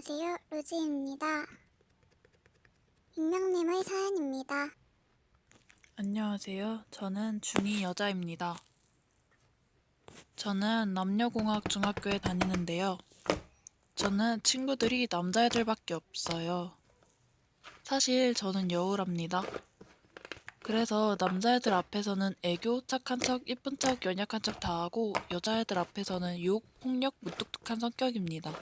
안녕하세요. 로즈입니다. 익명님의 사연입니다. 안녕하세요. 저는 중2 여자입니다. 저는 남녀공학 중학교에 다니는데요. 저는 친구들이 남자애들밖에 없어요. 사실 저는 여우랍니다. 그래서 남자애들 앞에서는 애교, 착한 척, 예쁜 척, 연약한 척 다 하고 여자애들 앞에서는 유혹, 폭력, 무뚝뚝한 성격입니다.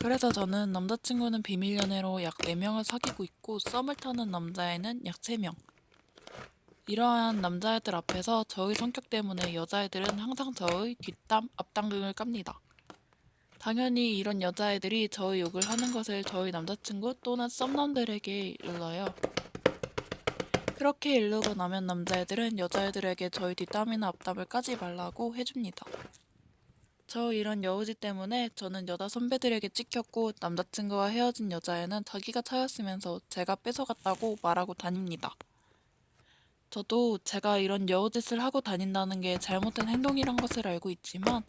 그래서 저는 남자친구는 비밀 연애로 약 4명을 사귀고 있고 썸을 타는 남자애는 약 3명. 이러한 남자애들 앞에서 저의 성격 때문에 여자애들은 항상 저의 뒷담, 앞당김을 깝니다. 당연히 이런 여자애들이 저의 욕을 하는 것을 저희 남자친구 또는 썸남들에게 일러요. 그렇게 일르고 나면 남자애들은 여자애들에게 저희 뒷담이나 앞담을 까지 말라고 해줍니다. 저 이런 여우짓 때문에 저는 여자 선배들에게 찍혔고 남자친구와 헤어진 여자애는 자기가 차였으면서 제가 뺏어갔다고 말하고 다닙니다. 저도 제가 이런 여우짓을 하고 다닌다는 게 잘못된 행동이란 것을 알고 있지만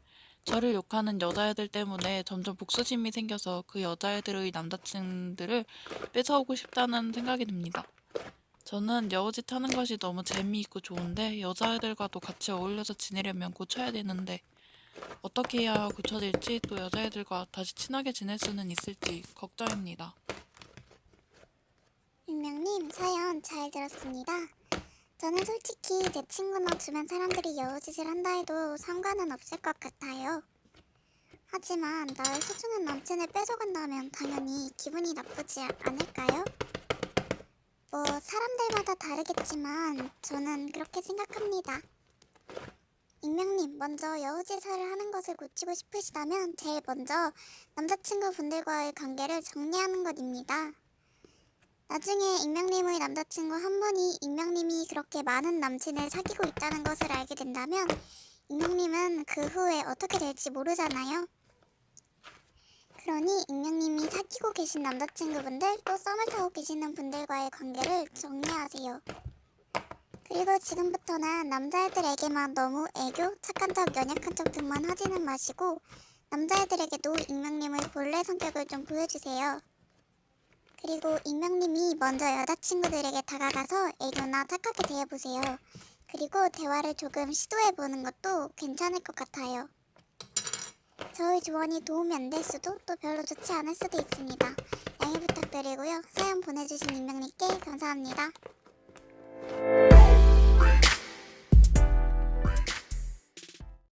저를 욕하는 여자애들 때문에 점점 복수심이 생겨서 그 여자애들의 남자친구들을 뺏어오고 싶다는 생각이 듭니다. 저는 여우짓 하는 것이 너무 재미있고 좋은데 여자애들과도 같이 어울려서 지내려면 고쳐야 되는데 어떻게 해야 고쳐질지 또 여자애들과 다시 친하게 지낼 수는 있을지 걱정입니다. 익명님 사연 잘 들었습니다. 저는 솔직히 제 친구나 주변 사람들이 여우짓을 한다 해도 상관은 없을 것 같아요. 하지만 나의 소중한 남친을 뺏어간다면 당연히 기분이 나쁘지 않을까요? 뭐 사람들마다 다르겠지만 저는 그렇게 생각합니다. 익명님, 먼저 여우짓을 하는 것을 고치고 싶으시다면 제일 먼저 남자친구분들과의 관계를 정리하는 것입니다. 나중에 익명님의 남자친구 한 분이 익명님이 그렇게 많은 남친을 사귀고 있다는 것을 알게 된다면 익명님은 그 후에 어떻게 될지 모르잖아요. 그러니 익명님이 사귀고 계신 남자친구분들 또 썸을 타고 계시는 분들과의 관계를 정리하세요. 그리고 지금부터는 남자애들에게만 너무 애교, 착한 척, 연약한 척 등만 하지는 마시고 남자애들에게도 익명님의 본래 성격을 좀 보여주세요. 그리고 익명님이 먼저 여자친구들에게 다가가서 애교나 착하게 대해보세요. 그리고 대화를 조금 시도해보는 것도 괜찮을 것 같아요. 저의 조언이 도움이 안 될 수도 또 별로 좋지 않을 수도 있습니다. 양해 부탁드리고요. 사연 보내주신 익명님께 감사합니다.